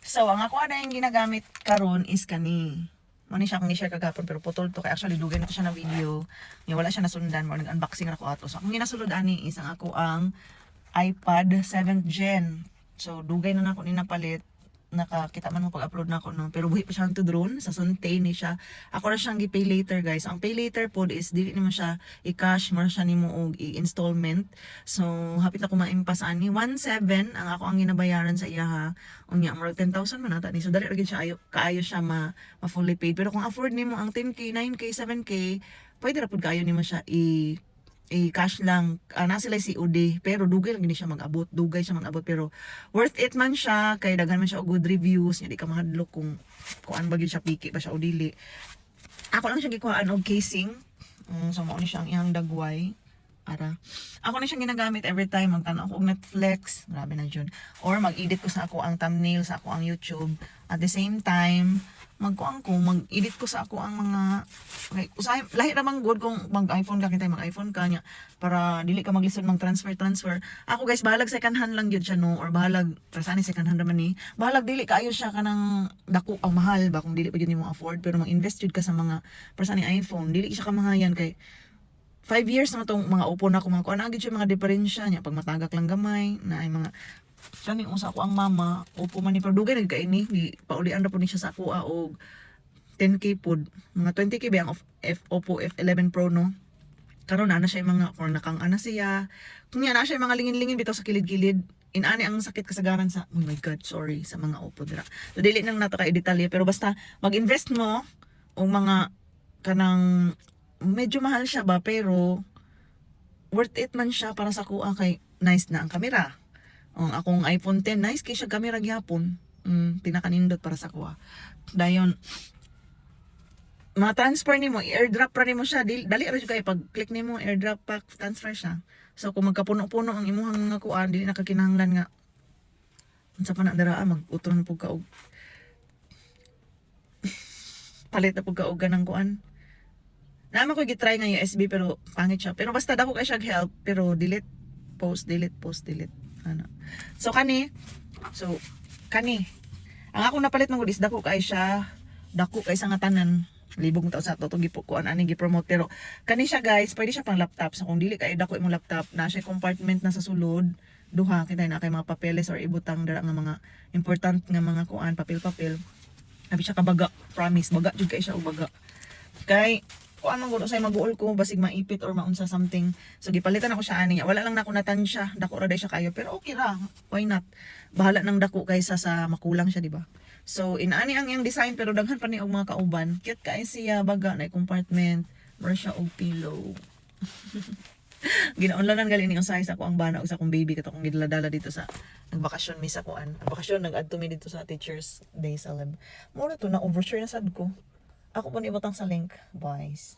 So, ang ako na yung ginagamit karon is kani. Mani siya akong i-share kagapon pero putol to kay actually dugay na ko siya na video. Nga wala siya nasundan mo nag-unboxing na ko ato. So, akong ginasulod ani is ang ako ang iPad 7th Gen. So, dugay na nako ni napalit. Nakakita man mo pag-upload na ako no. Pero buhi pa siya to drone. Sa Sunday ni siya. Ako na siyang gi-pay later guys. Ang pay later pod is dili nimo siya i-cash mo siya nimo og i-installment. So, hapit ako maimpas ani 1.7 ang ako ang ginabayaran sa iya ha. Unya mo 10,000 man ata ni. So, dali ra gyud siya kaayo siya ma fully paid. Pero kung afford nimo ang 10k, 9k, 7k, pwede ra pud kaayo nimo siya cash lang na sila COD pero dugay lang gini siya mag-abot pero worth it man siya kay daghan man siya og good reviews nya di ka mahadlok kung ano ba gyud siya piki ba siya o dili. Ako lang siya gikuhaan og casing. So mao ni siya ang iyang dagway ara ako na siyang ginagamit every time magtanaw ako og Netflix grabe na jud or mag-edit ko sa ako ang thumbnail sa ako ang YouTube at the same time mag-edit ko sa ako ang mga okay, usahay lahi ra man good kung mag-iPhone ka kitay mag-iPhone ka nya para dili ka maglisod mag-transfer. Ako guys bahalag second hand lang gyud siya no or bahalag sani second hand man ni. Bahalag dili kaayo siya kanang dako ang mahal ba kung dili pa gyud nimo afford pero mag-invest jud ka sa mga sani iPhone dili siya kamahayan kay 5 years na itong mga upo na kumakuha na agad siya mga diferensya niya pag matagak lang gamay na ay mga sani usa ko ang mama upo man ni pardugay nagkaini ni paulian ra pud ni siya sa ako og 10k pod mga 20k ba ang Oppo F11 Pro no karon na siya mga or nakang ana siya kunya na siya mga lingin-lingin bitaw sa kilid-kilid inani ang sakit kasagaran sa oh my god sorry sa mga Oppo dira so dili nang nato ka detalye pero basta mag-invest mo og mga kanang medyo mahal siya ba pero worth it man siya para sa kuha kay nice na ang kamera. Ang akong iPhone 10 nice kay siya kamera gyapon. Tinakanindot para sa kuha. Dayon ma-transfer nimo, i-airdrop ra nimo siya. Dali ra jud kay pag click nimo airdrop pa transfer siya. So kung magkapuno-puno ang imuhang mga kuan dili na ka kinahanglan nga unsa pa na dara mag-utron pug ka og palit na pug ka og ganang kuan. Naman ko gitry nga USB pero pangit siya. Pero basta dako kay siya help pero delete post ano. So kani ang ako napalit ng is dako kay siya sa nga tanan libog ta sa to gipukuan ani gi-promote pero kani siya guys pwede siya pang laptop so kung dili kay dako imong laptop na siya compartment na sa sulod duha kita na kay mga papeles or ibutang dara nga mga important nga mga kuan papel abi siya kabaga promise baga jud kay siya o baga kay kung anong gusto sa'yo mag-uol ko basig maipit or maunsa something so gipalitan ako siya ani wala lang nako natansya dako ra day siya kayo pero okay ra why not bahala nang dako kaysa sa makulang siya di ba so inaani ang iyang design pero daghan pa ni og mga kauban cute kay siya baga na compartment mura siya og pillow ginaunlanan gali ni usahay sa ako ang bana og sa akong baby kato kong gidala dito sa nagbakasyon mi sa kuan ang bakasyon nag-add to me dito sa Teachers Day Celeb mo na to na overshare na sad ko ako po ni ibutang sa link, boys.